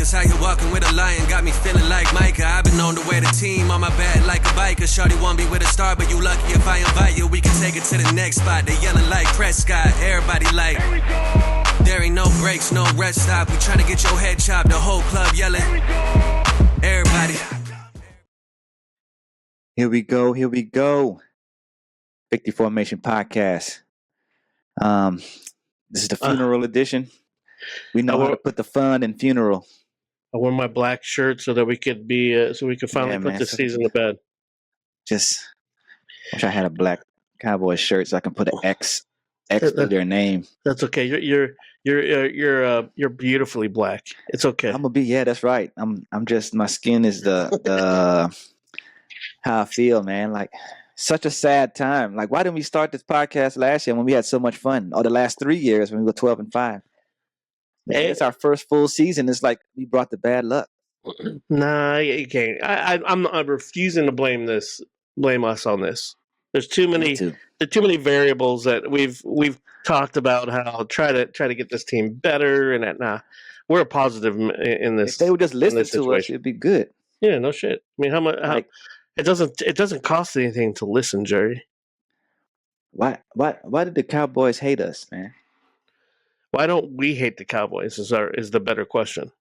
Cause how you walking with a lion got me feeling like Micah. I've been on the way to team on my back like a biker. Shorty want me with a star, but you lucky if I invite you. We can take it to the next spot. They yelling like Prescott. Everybody like, there ain't no breaks, no rest stop. We tryna get your head chopped. The whole club yelling. Everybody. Here we go. Here we go. Victory Formation Podcast. This is the funeral edition. We know how to put the fun in funeral. I wore my black shirt so that we could be, so we could finally put this season to bed. Just wish I had a black Cowboy shirt so I can put an X to their name. That's okay. You're beautifully black. It's okay. I'm gonna be. Yeah, that's right. I'm just. My skin is the how I feel, man. Like such a sad time. Like why didn't we start this podcast last year when we had so much fun? Or the last 3 years when we were 12-5. It's our first full season. It's like we brought the bad luck. Nah, you can't. I'm refusing to blame us on this. There's too many variables that we've talked about. How try to get this team better and that. Nah, we're a positive in this. If they would just listen to us, it'd be good. Yeah, no shit. I mean, how much? It doesn't cost anything to listen, Jerry. Why did the Cowboys hate us, man? Why don't we hate the Cowboys? Is the better question.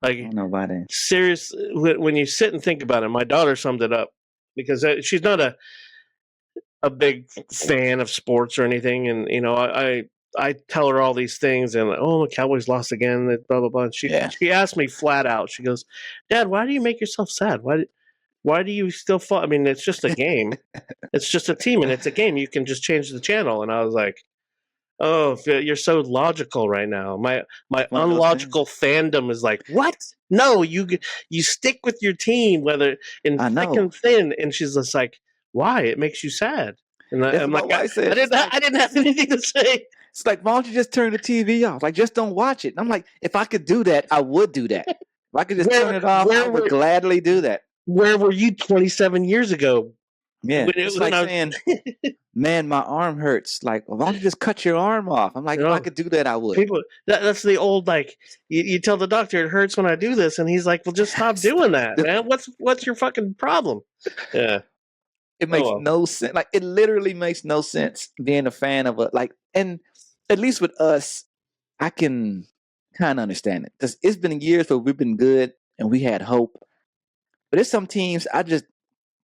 Like, I don't know why they. Serious. When you sit and think about it, my daughter summed it up because she's not a big fan of sports or anything, and you know, I tell her all these things, and the Cowboys lost again, blah blah blah. And she asked me flat out. She goes, "Dad, why do you make yourself sad? Why do you still fall? I mean, it's just a game. It's just a team, and it's a game. You can just change the channel." And I was like, "Oh, you're so logical right now." My unlogical fandom is like, "What? No, you stick with your team, whether in thick and thin." And she's just like, "Why? It makes you sad." And I'm like, I didn't have anything to say. It's like, why don't you just turn the TV off? Like, just don't watch it. I'm like, if I could do that, I would do that. If I could just turn it off, I would gladly do that. Where were you 27 years ago? Yeah, it's like saying, man, my arm hurts. Like, well, why don't you just cut your arm off? I'm like, if I could do that, I would. That's the old, like, you tell the doctor it hurts when I do this, and he's like, well, just stop doing that, man. What's your fucking problem? Yeah. It makes no sense. Like, it literally makes no sense being a fan of and at least with us, I can kind of understand it. Because it's been years where we've been good and we had hope. But there's some teams I just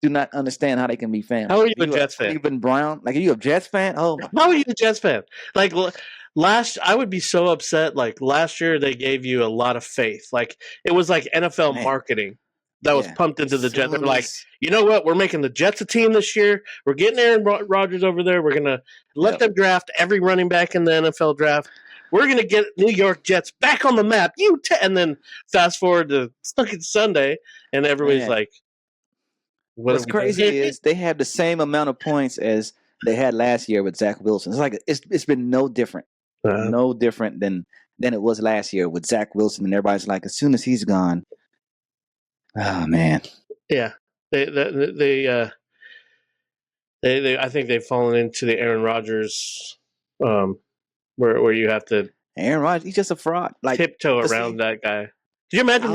do not understand how they can be fans. How are you a Jets fan? Cleveland Brown? Like, are you a Jets fan? Oh, how are you a Jets fan? Like, I would be so upset. Like, last year they gave you a lot of faith. Like, it was like NFL marketing that was pumped into the Jets. They're like, you know what? We're making the Jets a team this year. We're getting Aaron Rodgers over there. We're going to let them draft every running back in the NFL draft. We're going to get New York Jets back on the map. And then fast forward to fucking Sunday, and everybody's like, what's crazy is they have the same amount of points as they had last year with Zach Wilson. It's like it's been no different. No different than it was last year with Zach Wilson. And everybody's like, as soon as he's gone, oh, man. Yeah. They I think they've fallen into the Aaron Rodgers where you have to Aaron Rodgers, he's just a fraud. Like tiptoe around that guy. Could you imagine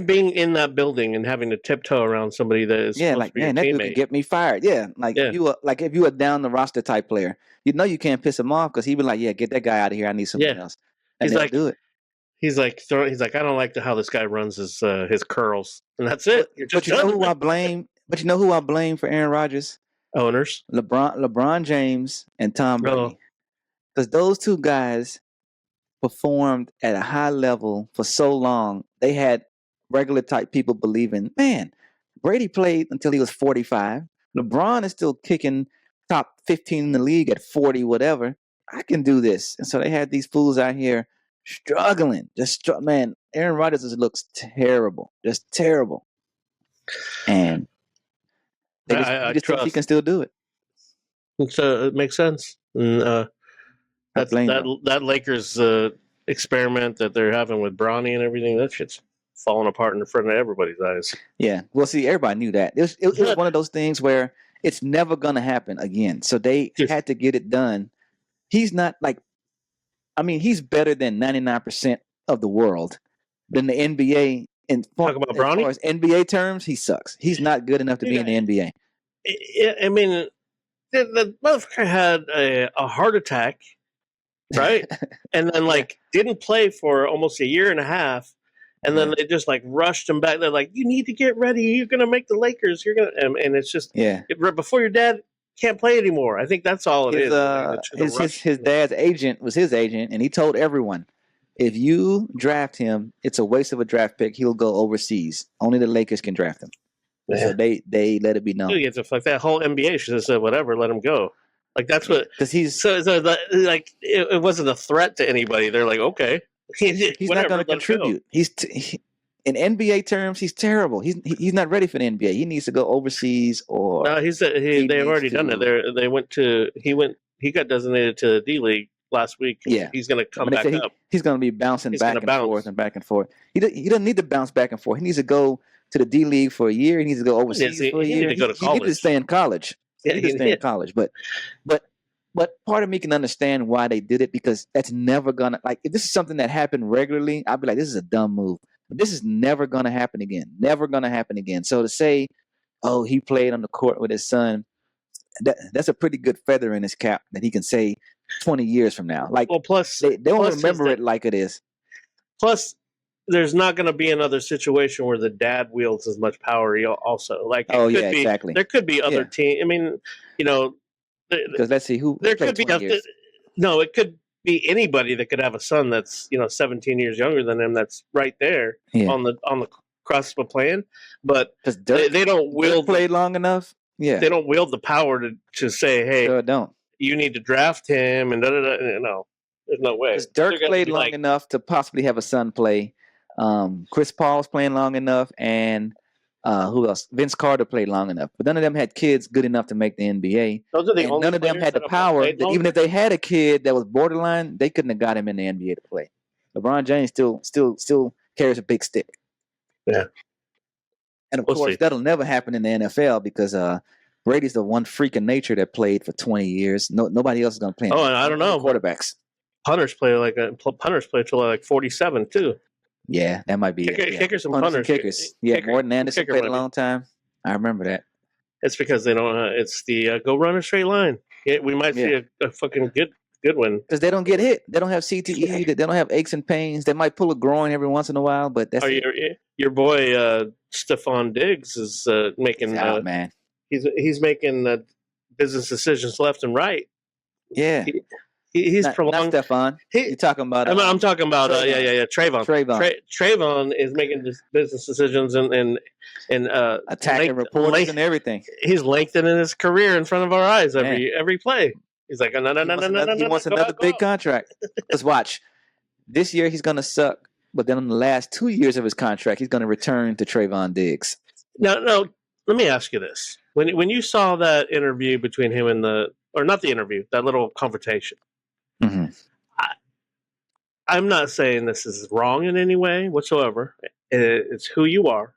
being in that building and having to tiptoe around somebody that is supposed to be your that teammate? dude could get me fired. Yeah, if you were down the roster type player, you can't piss him off because he'd be like, yeah, get that guy out of here. I need someone else. And he's like, do it. He's like, I don't like how this guy runs his curls, and that's it. But you know who I blame? But you know who I blame for Aaron Rodgers? Owners, LeBron James and Tom Brady. Because those two guys performed at a high level for so long, they had regular type people believing, man, Brady played until he was 45. LeBron is still kicking top 15 in the league at 40, whatever. I can do this. And so they had these fools out here struggling. Man, Aaron Rodgers looks terrible. Just terrible. And they just think he can still do it. So it makes sense. And, that Lakers experiment that they're having with Bronny and everything, that shit's falling apart in front of everybody's eyes. Yeah. Well, see, everybody knew that. It was one of those things where it's never going to happen again. So they had to get it done. He's not he's better than 99% of the world. Then the NBA, as Talk about far Bronny? as NBA terms, he sucks. He's not good enough to be in the NBA. I mean, the motherfucker had a heart attack, right? And then didn't play for almost a year and a half, and then they just rushed him back. They're like, "You need to get ready. You're gonna make the Lakers. You're gonna," and it's just before your dad can't play anymore. I think that's all it is. His dad's agent was his agent, and he told everyone, if you draft him, it's a waste of a draft pick. He'll go overseas. Only the Lakers can draft him. Yeah. So they let it be known. It's like that whole NBA should have said whatever, let him go. Like that's what because he's it wasn't a threat to anybody. They're like, okay, he's not going to contribute. In NBA terms, he's terrible. He's not ready for the NBA. He needs to go overseas or. No, they've already done it. He got designated to the D League last week. Yeah, he's going to come back up. He's going to be bouncing back and forth and back and forth. He doesn't need to bounce back and forth. He needs to go to the D League for a year. He needs to go overseas for a year. He needs to stay in college. He needs to stay in college. But part of me can understand why they did it, because that's never gonna, if this is something that happened regularly, I'd be like, this is a dumb move. But this is never gonna happen again. Never gonna happen again. So to say, oh, he played on the court with his son, that's a pretty good feather in his cap that he can say 20 years from now. Plus they don't remember it like it is. Plus, there's not going to be another situation where the dad wields as much power. Also, exactly. There could be other teams. I mean, because let's see who there could be. It could be anybody that could have a son that's 17 years younger than him. That's right there on the cusp of playing. But they don't wield played long enough. Yeah, they don't wield the power to say, hey, sure don't. You need to draft him and no, there's no way. Because Dirk played long enough to possibly have a son play. Chris Paul's playing long enough, and who else? Vince Carter played long enough, but none of them had kids good enough to make the NBA. Those are the only none of them had the power that even if they had a kid that was borderline, they couldn't have got him in the NBA to play. LeBron James still carries a big stick. Yeah, and of course that'll never happen in the NFL because Brady's the one freak of nature that played for 20 years. Nobody else is going to play. Oh, and I don't know quarterbacks. Punters play till 47 too. Yeah, that might be kickers and punters. And kickers. Morton Anderson played a long time. I remember that. It's because they don't. It's the go run a straight line. We might see a fucking good one because they don't get hit. They don't have CTE. They don't have aches and pains. They might pull a groin every once in a while, but that's your boy Stephon Diggs is making. Man, he's making business decisions left and right. Yeah. He's prolonged. Not Stephon. You're talking about. I'm talking about. Trayvon. Trayvon is making business decisions and attacking reporters and everything. He's lengthening his career in front of our eyes every play. He's like, no. He wants another big contract. Let's watch. This year he's gonna suck, but then in the last 2 years of his contract, he's gonna return to Trayvon Diggs. No. Let me ask you this: when you saw that interview between him and not the interview, that little confrontation. Mm-hmm. I'm not saying this is wrong in any way whatsoever. It's who you are.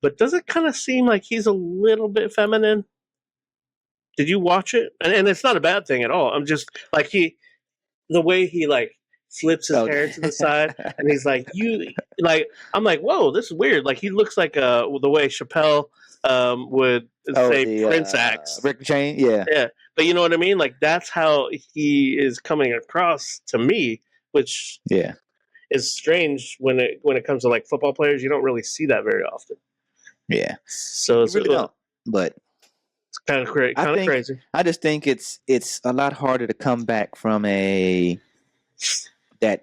But does it kind of seem like he's a little bit feminine? Did you watch it? And it's not a bad thing at all. I'm just like the way he flips his hair to the side and he's like, I'm like, whoa, this is weird. Like he looks like the way Chappelle would say Prince acts. Rick James, yeah. Yeah. But you know what I mean? Like that's how he is coming across to me, which is strange when it comes to football players. You don't really see that very often. Yeah. So it's really don't. But it's kind of crazy. I just think it's a lot harder to come back from that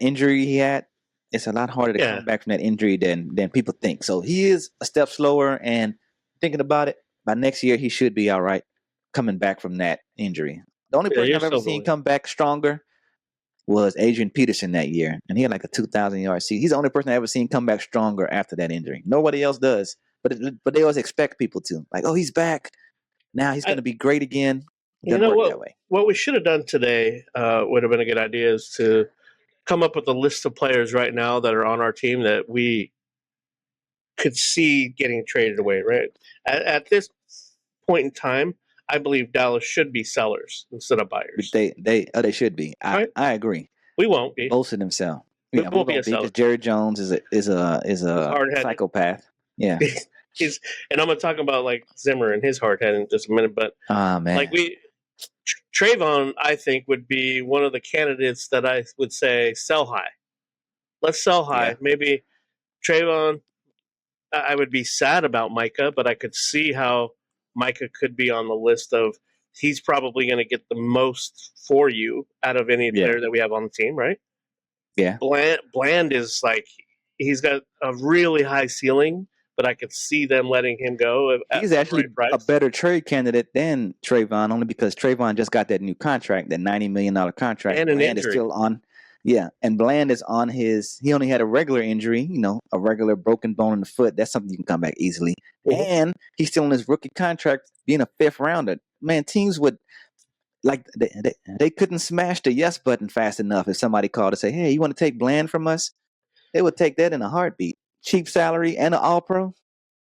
injury he had. It's a lot harder to come back from that injury than people think. So he is a step slower, and thinking about it, by next year he should be all right coming back from that injury. The only person I've ever seen come back stronger was Adrian Peterson that year, and he had a 2,000-yard season. He's the only person I've ever seen come back stronger after that injury. Nobody else does, but they always expect people to. Oh, he's back. Now he's going to be great again. It doesn't work that way. What we should have done today would have been a good idea is to come up with a list of players right now that are on our team that we could see getting traded away, right? At this point in time, I believe Dallas should be sellers instead of buyers. They should be. I agree. We won't be. Most of them sell. Yeah, will be a because seller. Jerry Jones is a Hard-headed. psychopath. Yeah. And I'm gonna talk about like Zimmer and his hard head in just a minute, but Oh man. like Trayvon, I think would be one of the candidates that I would say sell high. Let's sell high. Yeah. Maybe Trayvon. I would be sad about Micah, but I could see how Micah could be on the list of he's probably going to get the most for you out of any player that we have on the team, right? Yeah. Bland is like he's got a really high ceiling, but I could see them letting him go. He's actually a better trade candidate than Trayvon, only because Trayvon just got that new contract, that $90 million contract. And an Bland injury. is still on. Yeah, and Bland is on his. He only had a regular injury, a regular broken bone in the foot. That's something you can come back easily. Mm-hmm. And he's still on his rookie contract, being a fifth rounder. Man, teams would they couldn't smash the yes button fast enough if somebody called to say, "Hey, you want to take Bland from us?" They would take that in a heartbeat. Cheap salary and an All-Pro.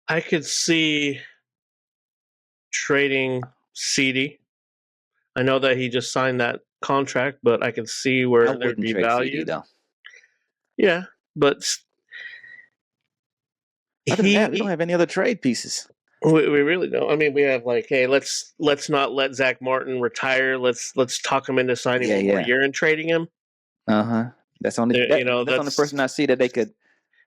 I could see trading CD. I know that he just signed that contract, but I could see where there'd be value. CD, though. Yeah, but we don't have any other trade pieces. We really don't. I mean, we have like, hey, let's not let Zach Martin retire. Let's talk him into signing one more year and trading him. That's on the that's on the person I see that they could.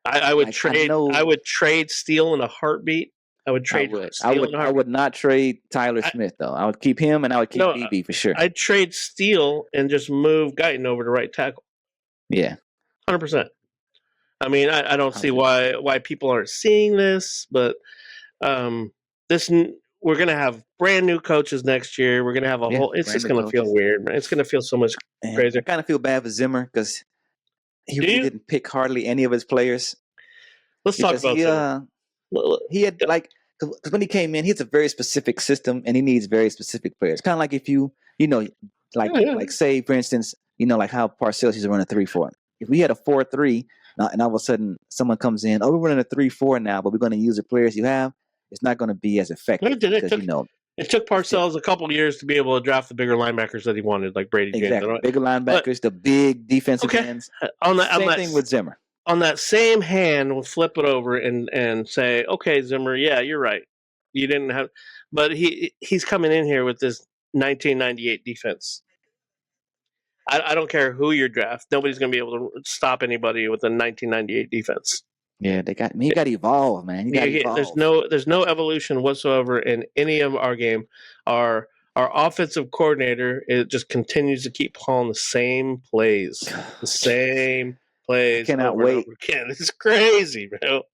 I would trade. I would trade Steele in a heartbeat. I would trade. I would not trade Tyler Smith though. I would keep him, and I would keep BB for sure. I'd trade Steele and just move Guyton over to right tackle. Yeah, 100%. I mean, I don't see why people aren't seeing this, but we're gonna have brand new coaches next year. We're gonna have a whole. It's just gonna feel weird, man. It's gonna feel so much crazier. I kind of feel bad for Zimmer because he really didn't pick hardly any of his players. Let's talk about Zimmer. He had because when he came in, he has a very specific system and he needs very specific players. Kind of like if like say for instance, like how Parcells used to run a 3-4. If we had a 4-3, and all of a sudden someone comes in, we're running a 3-4 now, but we're going to use the players you have. It's not going to be as effective. It took Parcells a couple of years to be able to draft the bigger linebackers that he wanted, like Brady James. Exactly, bigger linebackers, the big defensive ends. Same thing with Zimmer. On that same hand, we'll flip it over and say, okay, Zimmer, yeah, you're right. You didn't have, but he's coming in here with this 1998 defense. I don't care who you draft. Nobody's going to be able to stop anybody with a 1998 defense. Yeah, he got to evolve, man. There's no evolution whatsoever in any of our game. Our offensive coordinator just continues to keep calling the same plays, the same plays. I cannot wait. It's crazy, bro.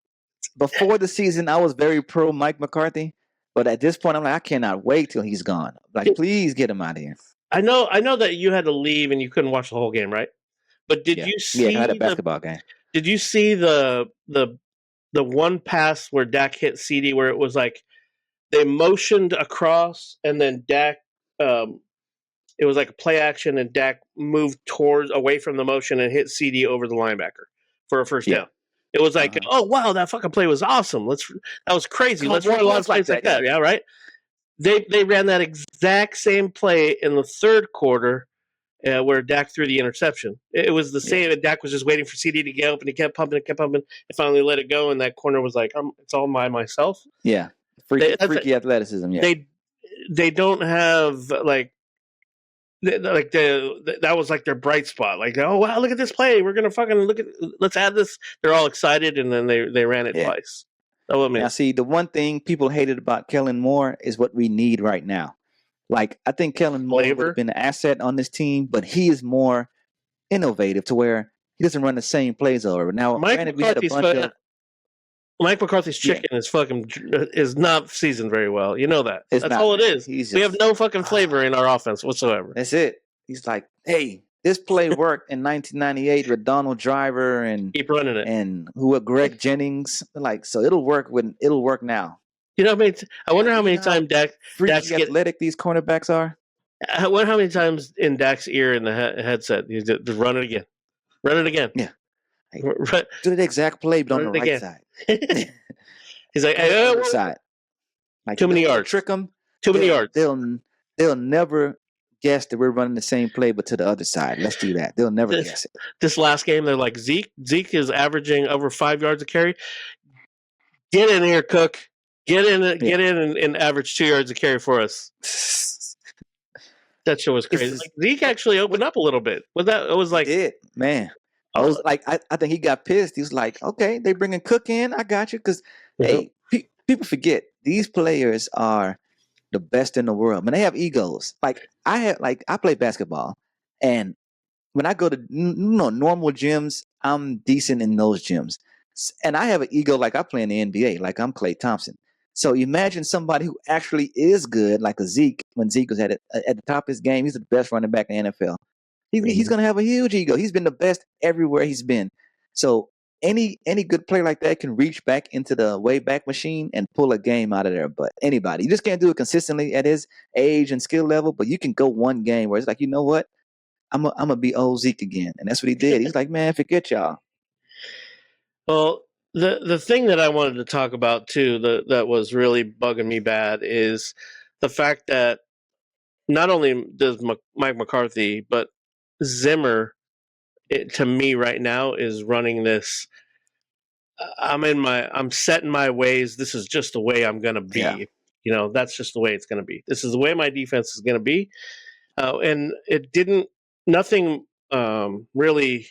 Before the season, I was very pro Mike McCarthy, but at this point, I'm like, I cannot wait till he's gone. Like, please get him out of here. I know that you had to leave and you couldn't watch the whole game, right? But did you see? Yeah, I had a basketball game. Did you see the one pass where Dak hit CD where it was like they motioned across and then Dak it was like a play action and Dak moved away from the motion and hit CD over the linebacker for a first down. It was like, oh wow, that fucking play was awesome. That was crazy. Let's run a lot of plays like that. Yeah, right. They ran that exact same play in the third quarter. Where Dak threw the interception. It was the same. Dak was just waiting for CD to get open. He kept pumping and finally let it go. And that corner was like, it's all by myself. Yeah. Freaky athleticism. Yeah. They don't have that was like their bright spot. Like, oh, wow, look at this play. We're going to fucking let's add this. They're all excited. And then they ran it twice. Now, see, the one thing people hated about Kellen Moore is what we need right now. Like, I think Kellen Moore would have been an asset on this team, but he is more innovative to where he doesn't run the same plays over. Now, Mike McCarthy's chicken is not seasoned very well. You know that. That's all it is. We have no fucking flavor in our offense whatsoever. That's it. He's like, hey, this play worked in 1998 with Donald Driver and keep running it, and Greg Jennings. Like, so it'll work now. You know, I wonder how many times Dak's athletic these cornerbacks are. I wonder how many times in Dak's ear in the headset he's just run it again. Yeah. Like, do the exact play, but on the right side. He's like, side. Like, too many yards. Trick them. Too many yards. They'll never guess that we're running the same play, but to the other side. Let's do that. They'll never guess it. This last game, they're like, Zeke is averaging over 5 yards a carry. Get in here, Cook. Get in and average 2 yards a carry for us. That show was crazy. Like, Zeke actually opened up a little bit. It was like, he did, man. I was like, I think he got pissed. He was like, okay, they bringing Cook in. I got you. Because, hey, people forget these players are the best in the world. Man, they have egos. Like, I play basketball. And when I go to normal gyms, I'm decent in those gyms. And I have an ego like I play in the NBA, like I'm Klay Thompson. So imagine somebody who actually is good, like a Zeke, when Zeke was at the top of his game. He's the best running back in the NFL. He's going to have a huge ego. He's been the best everywhere he's been. So any good player like that can reach back into the Wayback Machine and pull a game out of there. But anybody, you just can't do it consistently at his age and skill level. But you can go one game where it's like, you know what? I'm gonna be old Zeke again, and that's what he did. He's like, man, forget y'all. Well, the thing that I wanted to talk about too, that was really bugging me bad, is the fact that not only does Mike McCarthy, but Zimmer, to me right now, is running this. I'm set in my ways. This is just the way I'm gonna be. Yeah. That's just the way it's gonna be. This is the way my defense is gonna be, and it didn't. Nothing really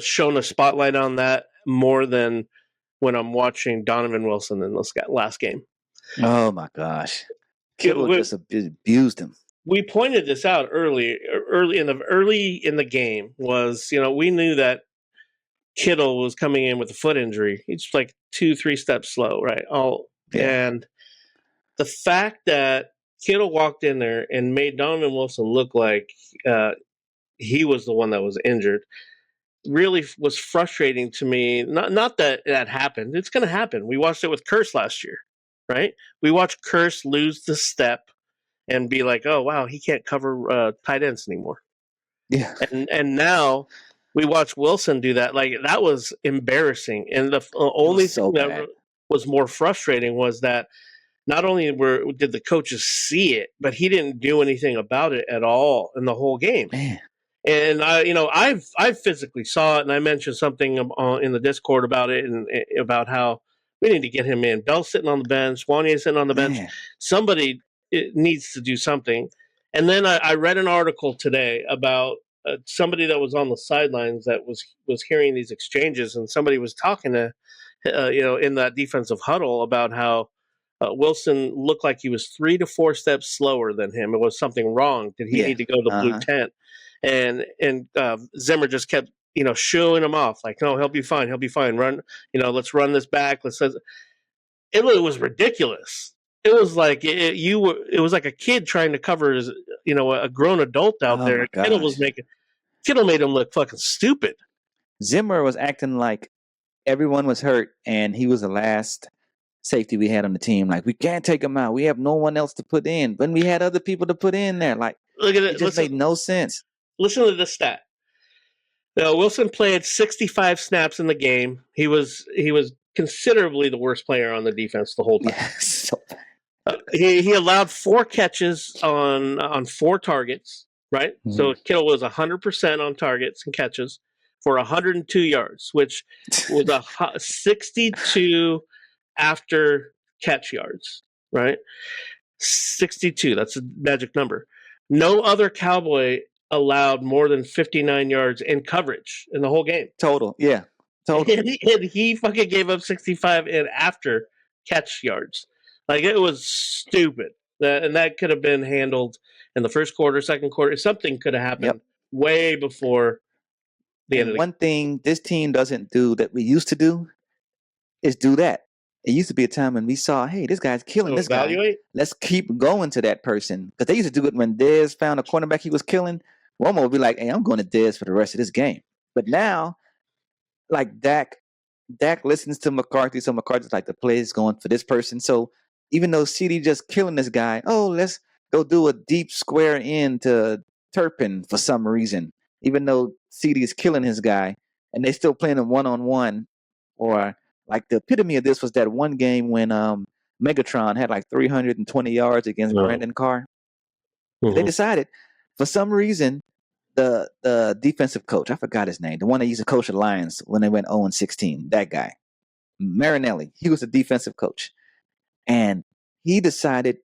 shown a spotlight on that more than when I'm watching Donovan Wilson in this last game. Oh my gosh, Kittle just abused him. We pointed this out early in the game. Was we knew that Kittle was coming in with a foot injury. He's like 2-3 steps slow, right? And the fact that Kittle walked in there and made Donovan Wilson look like he was the one that was injured really was frustrating to me. Not that happened. It's going to happen. We watched it with Curse last year, right? We watched Curse lose the step and be like, oh, wow, he can't cover tight ends anymore. Yeah. And now we watch Wilson do that. Like, that was embarrassing. And the only thing that was more frustrating was that not only did the coaches see it, but he didn't do anything about it at all in the whole game. Man. And I physically saw it, and I mentioned something in the Discord about it, and about how we need to get him in. Bell's sitting on the bench, Wanya sitting on the bench. Somebody needs to do something. And then I read an article today about somebody that was on the sidelines that was hearing these exchanges, and somebody was talking to in that defensive huddle about how Wilson looked like he was 3 to 4 steps slower than him. It was something wrong. Did he need to go to the blue tent? And Zimmer just kept shooing him off, like, no, he'll be fine, run, let's run this back, it was ridiculous. It was like it was like a kid trying to cover his, a grown adult out there. Kittle made him look fucking stupid. Zimmer was acting like everyone was hurt and he was the last safety we had on the team. Like, we can't take him out, we have no one else to put in, when we had other people to put in there. Like, look at it. It just made no sense. Listen to this stat. Wilson played 65 snaps in the game. He was considerably the worst player on the defense the whole time. Yeah, he allowed 4 catches on 4 targets, right? Mm-hmm. So Kittle was 100% on targets and catches for 102 yards, which was 62 after catch yards, right? 62. That's a magic number. No other Cowboy allowed more than 59 yards in coverage in the whole game. Total. Yeah. Total. And he fucking gave up 65 in after catch yards. Like, it was stupid. And that could have been handled in the first quarter, second quarter. Something could have happened way before the end of the game. One thing this team doesn't do that we used to do is do that. It used to be a time when we saw, hey, this guy's killing this guy. Let's keep going to that person. Because they used to do it when Dez found a cornerback he was killing. Romo would be like, hey, I'm going to Dez for the rest of this game. But now, like, Dak listens to McCarthy, so McCarthy's like, the play is going for this person. So even though CD just killing this guy, let's go do a deep square in to Turpin for some reason. Even though CD is killing his guy, and they still playing him one-on-one. Or, like, the epitome of this was that one game when Megatron had like 320 yards against Brandon Carr. They decided, for some reason, the defensive coach, I forgot his name, the one that used to coach the Lions when they went 0-16, that guy, Marinelli, he was the defensive coach. And he decided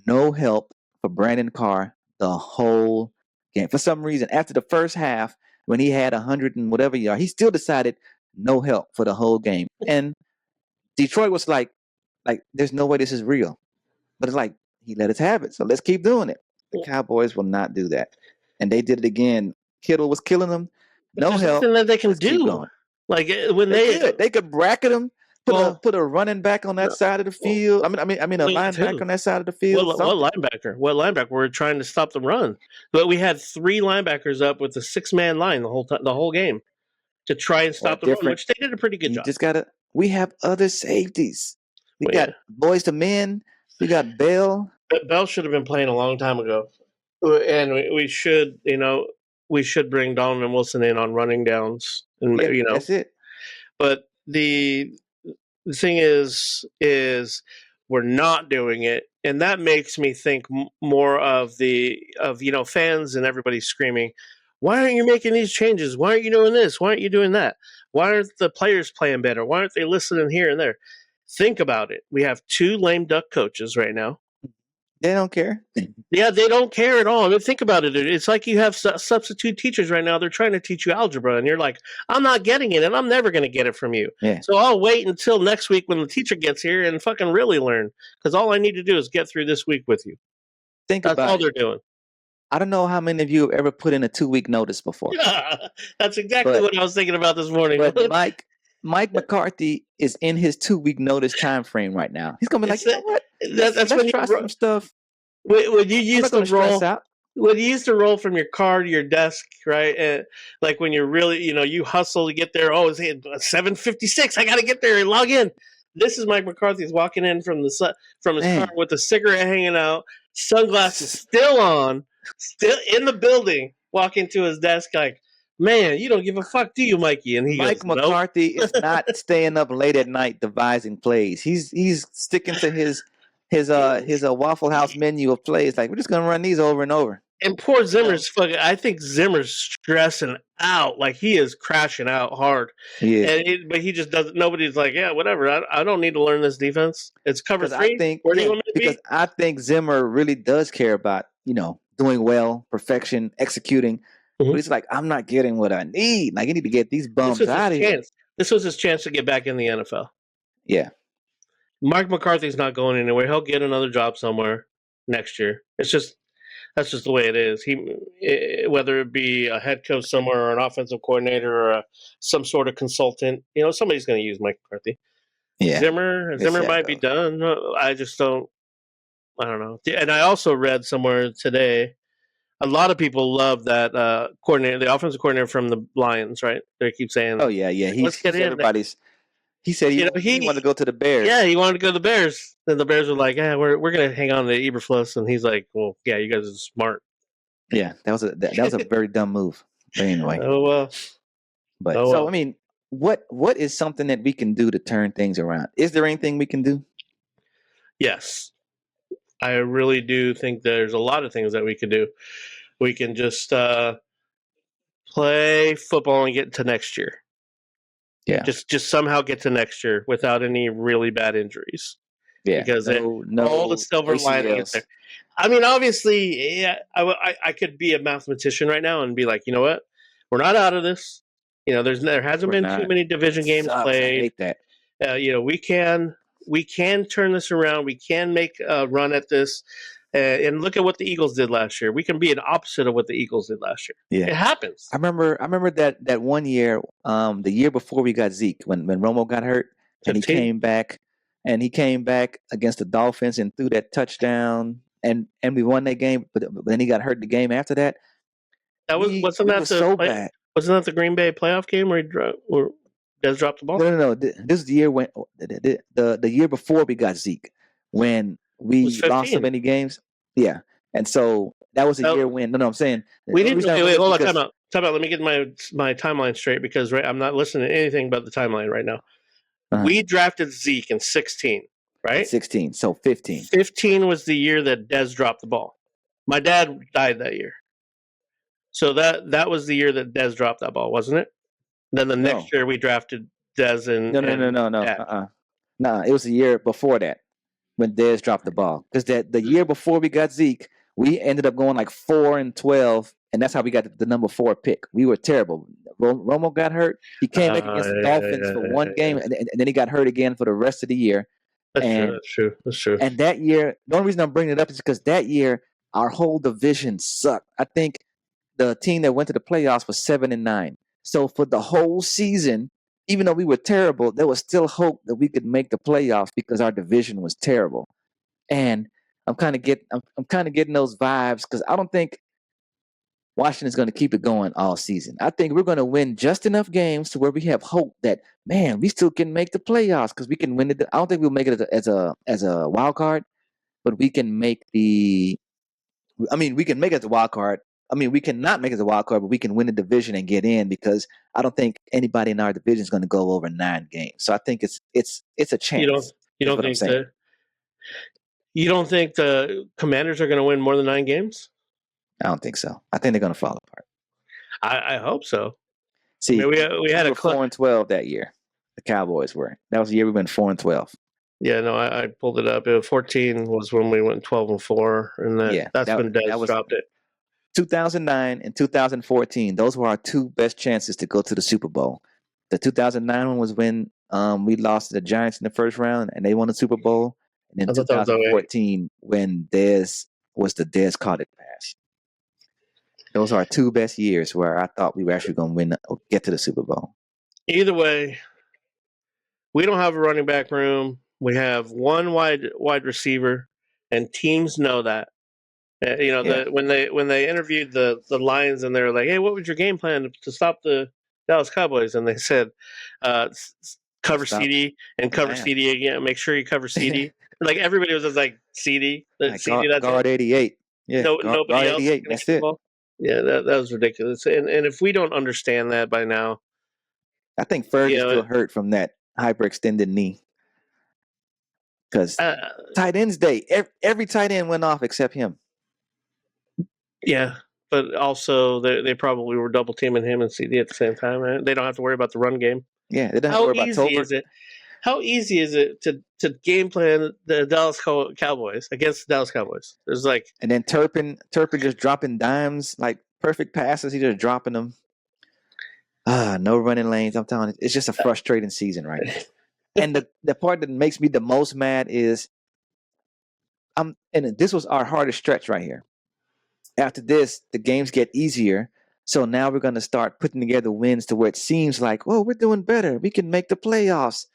no help for Brandon Carr the whole game. For some reason, after the first half, when he had 100 and whatever yards, he still decided no help for the whole game. And Detroit was like, there's no way this is real. But it's like, he let us have it, so let's keep doing it. The Cowboys will not do that. And they did it again. Kittle was killing them. No help. Nothing that they can do. Like when they could bracket him, put a running back on that side of the field. I mean a linebacker on that side of the field. What linebacker? What linebacker? We're trying to stop the run, but we had 3 linebackers up with a 6-man line the whole game to try and stop the run, which they did a pretty good job. We have other safeties. We got Boys to Men. We got Bell. Bell should have been playing a long time ago, and we should bring Donovan Wilson in on running downs, and that's it. But the thing is we're not doing it, and that makes me think more of fans and everybody screaming, "Why aren't you making these changes? Why aren't you doing this? Why aren't you doing that? Why aren't the players playing better? Why aren't they listening here and there?" Think about it. We have 2 lame duck coaches right now. They don't care. Yeah, they don't care at all. I mean, think about it. It's like you have substitute teachers right now. They're trying to teach you algebra, and you're like, I'm not getting it, and I'm never going to get it from you. Yeah. So I'll wait until next week when the teacher gets here and fucking really learn, because all I need to do is get through this week with you. That's all they're doing. I don't know how many of you have ever put in a 2-week notice before. That's exactly what I was thinking about this morning. But Mike McCarthy is in his 2-week notice time frame right now. He's gonna be like, you know what? Let's when try some stuff. When you used to roll from your car to your desk, right? And like when you're really, you hustle to get there. Oh, it's 7:56. I got to get there and log in. This is Mike McCarthy. He's walking in from his car with a cigarette hanging out, sunglasses still on, still in the building, walking to his desk like, man, you don't give a fuck, do you, Mikey? And Mike McCarthy is not staying up late at night devising plays. He's sticking to his Waffle House menu of plays. Like, we're just gonna run these over and over. And poor Zimmer's fucking. I think Zimmer's stressing out. Like, he is crashing out hard. Yeah. But he just doesn't. Nobody's like, yeah, whatever. I don't need to learn this defense. It's cover 3. Where do you want me to be? Because I think Zimmer really does care about doing well, perfection, executing. Mm-hmm. But he's like, I'm not getting what I need. Like, I need to get these bums out of here. This was his chance to get back in the NFL. Yeah. Mike McCarthy's not going anywhere. He'll get another job somewhere next year. That's just the way it is. Whether it be a head coach somewhere or an offensive coordinator or some sort of consultant, somebody's going to use Mike McCarthy. Yeah. Zimmer might be done. I don't know. And I also read somewhere today, a lot of people love that coordinator, the offensive coordinator from the Lions, right? They keep saying, "Oh yeah, let's get in." Everybody's. He said he wanted to go to the Bears. Yeah, he wanted to go to the Bears. Then the Bears were like, "Yeah, we're going to hang on to Eberflus," and he's like, "Well, yeah, you guys are smart." Yeah, that was a very dumb move. But anyway. Oh well. But I mean, what is something that we can do to turn things around? Is there anything we can do? Yes. I really do think there's a lot of things that we could do. We can just play football and get to next year. Yeah. Just somehow get to next year without any really bad injuries. Yeah. Because all the silver lining is there. I mean, obviously, yeah, I could be a mathematician right now and be like, you know what? We're not out of this. There hasn't been too many division games played. I hate that. We can turn this around. We can make a run at this. And look at what the Eagles did last year. We can be an opposite of what the Eagles did last year. Yeah. It happens. I remember that one year, the year before we got Zeke, when Romo got hurt, and 15. he came back against the Dolphins and threw that touchdown, and we won that game. But then he got hurt the game after that. Wasn't that the Green Bay playoff game where Dez dropped the ball? No. This is the year when the year before we got Zeke, when we lost so many games. Yeah. And so that was a year when, I'm saying. We didn't. Wait, hold on, time out. Let me get my timeline straight because I'm not listening to anything but the timeline right now. Uh-huh. We drafted Zeke in 16, right? 16, so 15. 15 was the year that Dez dropped the ball. My dad died that year. So that was the year that Dez dropped that ball, wasn't it? Then the next year we drafted Dez and No. Nah, it was the year before that when Dez dropped the ball. Because the year before we got Zeke, we ended up going like 4-12, and that's how we got the number 4 pick. We were terrible. Romo got hurt. He came back against the Dolphins for one game, and then he got hurt again for the rest of the year. That's true. And that year, the only reason I'm bringing it up is because that year our whole division sucked. I think the team that went to the playoffs was 7-9. So for the whole season, even though we were terrible, there was still hope that we could make the playoffs because our division was terrible. And I'm kind of getting those vibes because I don't think Washington's going to keep it going all season. I think we're going to win just enough games to where we have hope that, man, we still can make the playoffs because we can win it. I don't think we'll make it as a wild card, but we can make we can make it as a wild card. I mean, we cannot make it as a wild card, but we can win the division and get in because I don't think anybody in our division is going to go over 9 games. So I think it's a chance. You don't think the Commanders are going to win more than 9 games? I don't think so. I think they're going to fall apart. I hope so. See, we had a 4-12 that year. The Cowboys were. That was the year we went 4-12. Yeah, no, I pulled it up. 14 was when we went 12-4, and that's when Dez dropped it. 2009 and 2014, those were our 2 best chances to go to the Super Bowl. The 2009 one was when we lost to the Giants in the first round, and they won the Super Bowl. And then 2014, when Dez caught it pass. Those are our 2 best years where I thought we were actually going to win, get to the Super Bowl. Either way, we don't have a running back room. We have one wide receiver, and teams know that. When they interviewed the Lions and they were like, "Hey, what was your game plan to stop the Dallas Cowboys?" And they said, "Cover CD and cover CD again. Make sure you cover CD." Like everybody was just like CD, CD. That's guard 88. Yeah, nobody guard else. 88. That's it. Yeah, that was ridiculous. And if we don't understand that by now, I think Ferg's still hurt from that hyperextended knee. Because tight ends day, every tight end went off except him. Yeah, but also they probably were double teaming him and CD at the same time. Right? They don't have to worry about the run game. Yeah, they don't have to worry about Tolbert. How easy is it to game plan the Dallas Cowboys against the Dallas Cowboys? There's like, and then Turpin just dropping dimes, like perfect passes. He's just dropping them. No running lanes. I'm telling you, it's just a frustrating season right now. And the part that makes me the most mad is, and this was our hardest stretch right here. After this, the games get easier. So now we're going to start putting together wins to where it seems like, we're doing better. We can make the playoffs.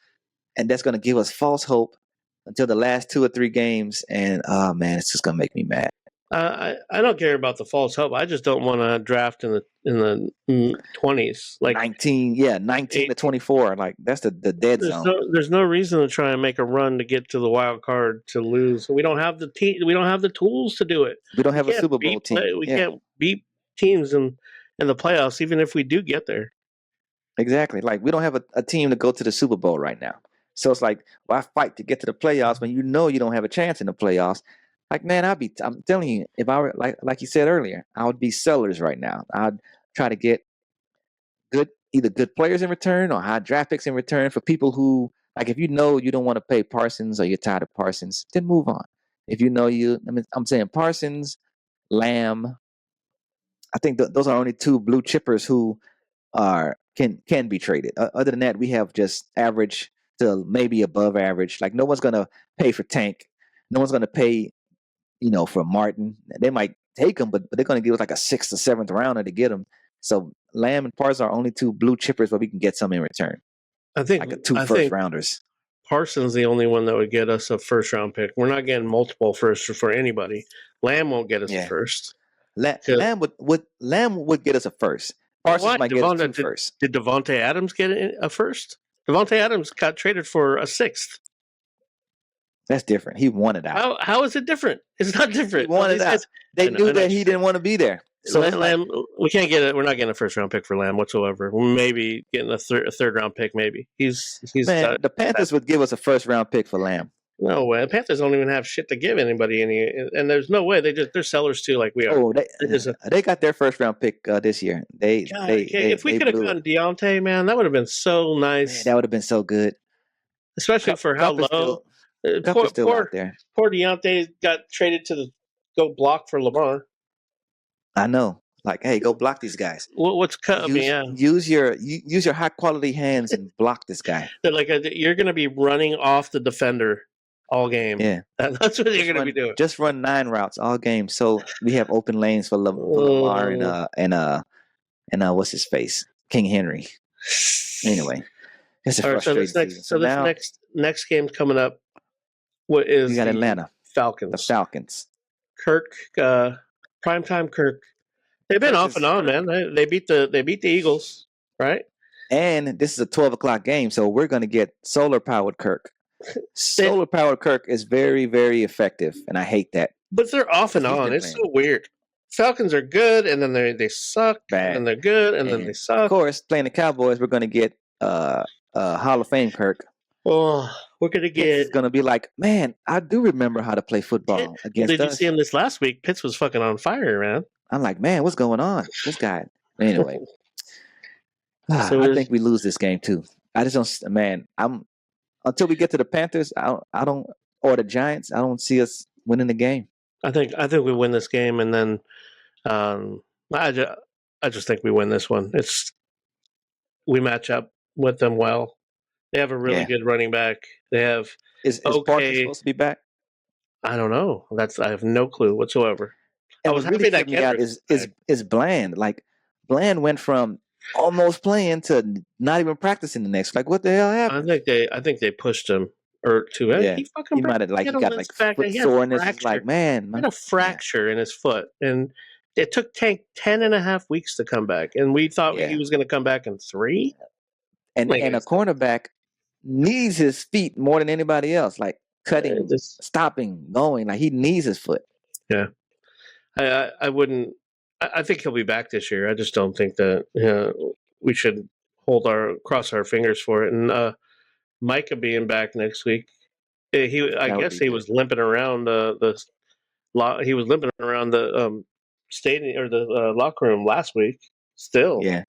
And that's going to give us false hope until the last 2 or 3 games. And, it's just going to make me mad. I don't care about the false hope. I just don't want to draft in the 20s. Like 19 to 24. Like that's the dead zone. There's no reason to try and make a run to get to the wild card to lose. We don't have the we don't have the tools to do it. We don't have a Super Bowl team. We can't beat teams in the playoffs, even if we do get there. Exactly. Like we don't have a team to go to the Super Bowl right now. So it's like, why fight to get to the playoffs when you know you don't have a chance in the playoffs? Like, man, I'm telling you, if I were like you said earlier, I would be sellers right now. I'd try to get either good players in return or high draft picks in return for people who, like, if you know you don't want to pay Parsons or you're tired of Parsons, then move on. If you know I'm saying Parsons, Lamb. I think those are only 2 blue chippers who can be traded. Other than that, we have just average to maybe above average. Like no one's gonna pay for Tank. No one's gonna pay, for Martin. They might take him, but they're going to give us like a 6th or 7th rounder to get him. So Lamb and Parsons are only 2 blue chippers where we can get some in return. I think like 2 first rounders. Parsons the only one that would get us a first round pick. We're not getting multiple firsts for anybody. Lamb won't get us a first. Lamb would get us a first. Parsons might get us 2 first. Did Devontae Adams get a first? Devontae Adams got traded for a 6th. That's different. He wanted out. How is it different? It's not different. He wanted out. They knew that he didn't want to be there. So Lamb, we can't get it. We're not getting a first round pick for Lamb whatsoever. We maybe getting a third round pick. Maybe he's. The Panthers would give us a first round pick for Lamb. No way. The Panthers don't even have shit to give anybody any, and there's no way they're sellers too, like we are. Oh, they got their first round pick this year. If we could have gotten Deontay, man, that would have been so nice. Man, that would have been so good, especially for how low. Still out there. Poor Deontay got traded to go block for Lamar. I know. Like, hey, go block these guys. What's cut? Use your high quality hands and block this guy. They're like, you're going to be running off the defender all game. Yeah, that's what you're going to be doing. Just run 9 routes all game, so we have open lanes for Lamar and what's his face, King Henry. Anyway, it's a frustrating season. So this next game coming up. What is you got Atlanta Falcons? The Falcons. Kirk, primetime Kirk. They've been off and on, man. They beat the Eagles, right? And this is a 12:00 game, so we're going to get solar powered Kirk. Solar powered Kirk is very, very effective, and I hate that. But they're off and on. It's so weird. Falcons are good, and then they suck. Bad. And they're good, and then they suck. Of course, playing the Cowboys, we're going to get Hall of Fame Kirk. Oh, we're going to get. It's going to be like, man, I do remember how to play football against us. Did you see him this last week? Pitts was fucking on fire, man. I'm like, man, what's going on? This guy. Anyway, I think we lose this game too. I just don't, man. Until we get to the Panthers, I don't, or the Giants, I don't see us winning the game. I think we win this game, and then I just think we win this one. We match up with them well. They have a really good running back. They have is Parker supposed to be back? I don't know. I have no clue whatsoever. And I was happy that is Bland. Like Bland went from almost playing to not even practicing the next. Like what the hell happened? I think they pushed him or to it. Yeah. He might have got like foot soreness. It's like man, he had a fracture in his foot, and it took Tank 10.5 weeks to come back, and we thought he was going to come back in 3. And a cornerback needs his feet more than anybody else. Like cutting, stopping, going. Like he needs his foot. Yeah. I wouldn't. I think he'll be back this year. I just don't think that we should cross our fingers for it. And Micah being back next week, I guess he was limping around he was limping around the stadium or the locker room last week. Still, yeah.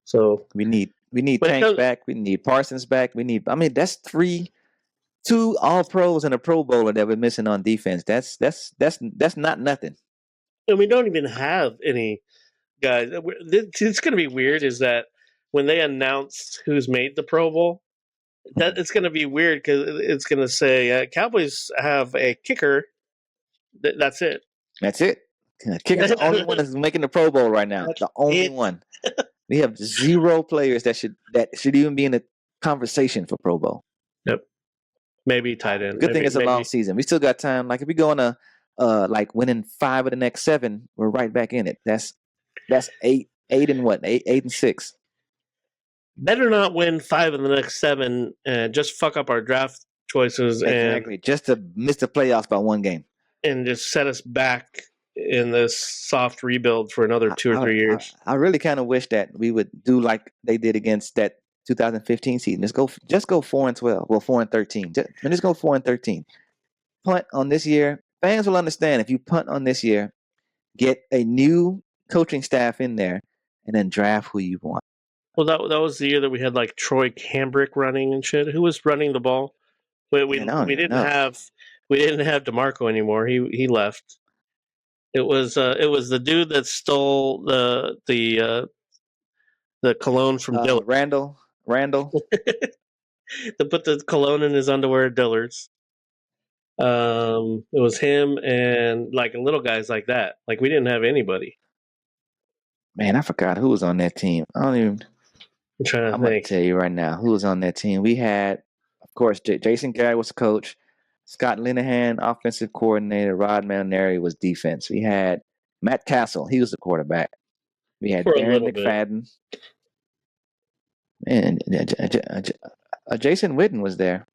So we need Tanks back. We need Parsons back. That's 2 All-Pros and a Pro Bowler that we're missing on defense. That's not nothing. And we don't even have any guys. It's going to be weird is that when they announce who's made the Pro Bowl, that it's going to be weird because it's going to say Cowboys have a kicker. That's it. That's it. Kicker's the only one that's making the Pro Bowl right now. That's the only one. We have 0 players that should even be in the conversation for Pro Bowl. Yep. Maybe tight end. Good thing it's a long season. We still got time. Like if we go on like winning 5 of the next 7, we're right back in it. That's 8 and what? 8 and 6. Better not win 5 of the next 7 and just fuck up our draft choices and just to miss the playoffs by 1 game and just set us back in this soft rebuild for another 2 or 3 years. I really kind of wish that we would do like they did against that 2015 season. Just go 4-12. Well, 4-13. Just go 4-13. Punt on this year. Fans will understand if you punt on this year, get a new coaching staff in there, and then draft who you want. Well, that was the year that we had like Troy Cambrick running and shit. Who was running the ball? We didn't have DeMarco anymore. He left. It was the dude that stole the cologne from Dillard. Randall. To put the cologne in his underwear at Dillard's. It was him and like little guys like that. Like we didn't have anybody. Man, I forgot who was on that team. I'm going to tell you right now who was on that team. We had, of course, Jason Garrett was the coach. Scott Linehan, offensive coordinator. Rod Marinari was defense. We had Matt Castle. He was the quarterback. We had Darren McFadden. And Jason Witten was there.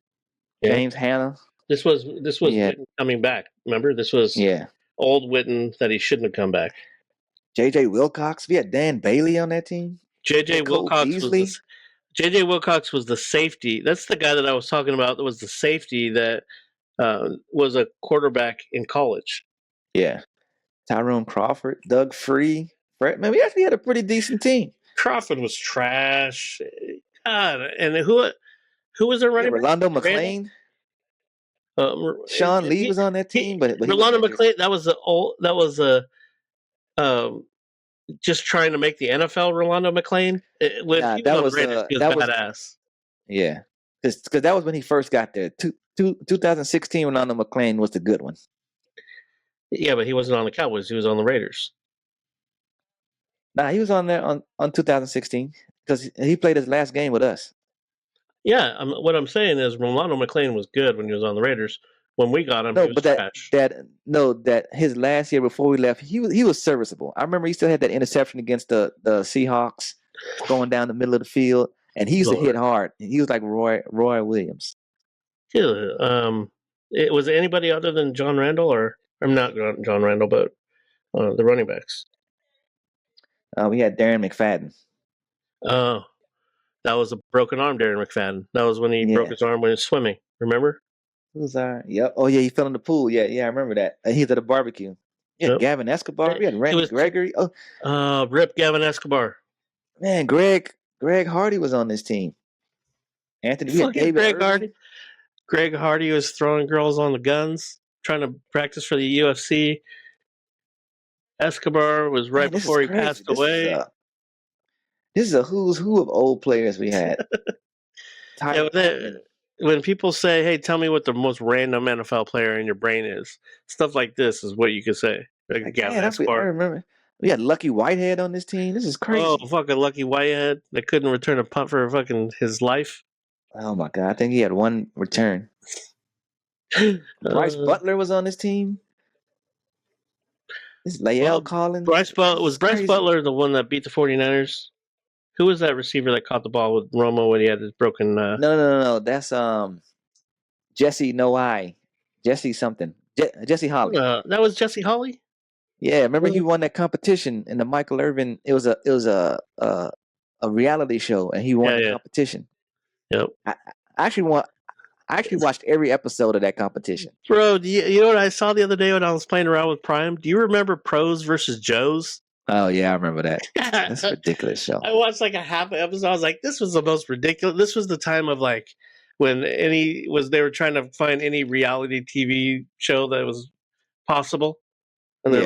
Yeah. James Hanna. This was Witten coming back. Remember, this was old Witten that he shouldn't have come back. J.J. Wilcox. We had Dan Bailey on that team. J.J. Wilcox was the safety. That's the guy that I was talking about. That was the safety that was a quarterback in college. Yeah. Tyrone Crawford, Doug Free. Man, we actually had a pretty decent team. Crawford was trash. God, and who was their running back? Rolando McClain. Sean Lee was on that team, but Rolando McClain. That was just trying to make the NFL. Rolando McClain. That was badass. Yeah, because that was when he first got there. 2016, Rolando McClain was the good one. Yeah, but he wasn't on the Cowboys. He was on the Raiders. Nah, he was on there on 2016 because he played his last game with us. Yeah, what I'm saying is Rolando McClain was good when he was on the Raiders. When we got him, he was trash. that his last year before we left, he was serviceable. I remember he still had that interception against the Seahawks going down the middle of the field, and he used to hit hard. He was like Roy Williams. Yeah, was it anybody other than John Randall, or I'm not John Randall, but the running backs? We had Darren McFadden. Oh, that was a broken arm, Darren McFadden. That was when he broke his arm when he was swimming. Remember? Who's that? Yep. Oh yeah, he fell in the pool. Yeah, I remember that. He was at a barbecue. Yeah, yep. Gavin Escobar. We had Randy Gregory. Rip Gavin Escobar. Man, Greg Hardy was on this team. Anthony, we had David Greg Hardy. Greg Hardy was throwing girls on the guns, trying to practice for the UFC. Escobar was right before he passed away. This is a who's who of old players we had. When people say, "Hey, tell me what the most random NFL player in your brain is," stuff like this is what you could say. That's what I remember. We had Lucky Whitehead on this team. This is crazy. Oh, fucking Lucky Whitehead that couldn't return a punt for fucking his life. Oh my god, I think he had one return. Bryce Butler was on this team. This is Lael Collins. Bryce Butler the one that beat the 49ers? Who was that receiver that caught the ball with Romo when he had his broken... No. That's Jesse Jesse something. Jesse Holly. That was Jesse Holly? Yeah, remember he won that competition in the Michael Irvin. It was a reality show, and he won the competition. Yep. I actually watched every episode of that competition. Bro, you know what I saw the other day when I was playing around with Prime? Do you remember Pros versus Joes? Oh, yeah, I remember that. That's a ridiculous show. I watched like a half an episode. I was like, this was the most ridiculous. This was the time of like when they were trying to find any reality TV show that was possible. And they're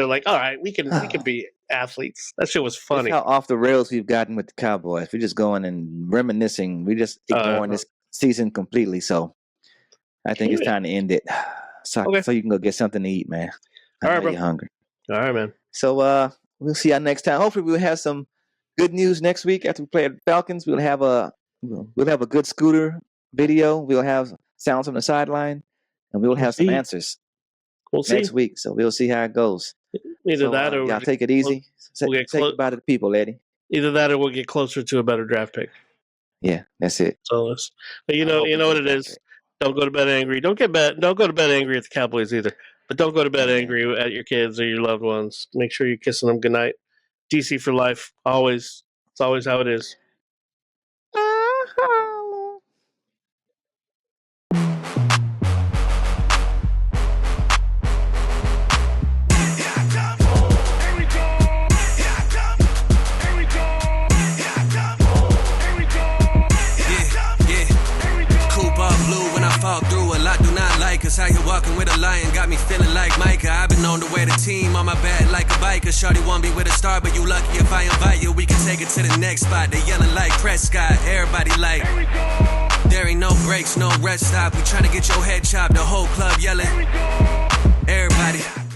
like, all right, we can be athletes. That shit was funny. That's how off the rails we've gotten with the Cowboys. We're just going and reminiscing. We're just ignoring this season completely. So I think it's time to end it. So you can go get something to eat, man. All right, bro. You're hungry. All right, man. So we'll see you next time. Hopefully we'll have some good news next week after we play at Falcons. We'll have a good Scooter video. We'll have sounds from the sideline, and we'll have some answers. We'll see next week. So we'll see how it goes. Either that or y'all take it easy. Say goodbye to the people, Eddie. Either that or we'll get closer to a better draft pick. Yeah, that's it. So but you know what it is. Don't go to bed angry. Don't go to bed angry at the Cowboys either. But don't go to bed angry at your kids or your loved ones. Make sure you're kissing them goodnight. DC for life. Always. It's always how it is. Cause how you walking with a lion got me feeling like Micah. I've been known to wear the team on my back like a biker. Shorty won't be with a star, but you lucky if I invite you. We can take it to the next spot. They yelling like Prescott. Everybody like, there ain't no breaks, no rest stop. We tryna get your head chopped. The whole club yelling. Everybody.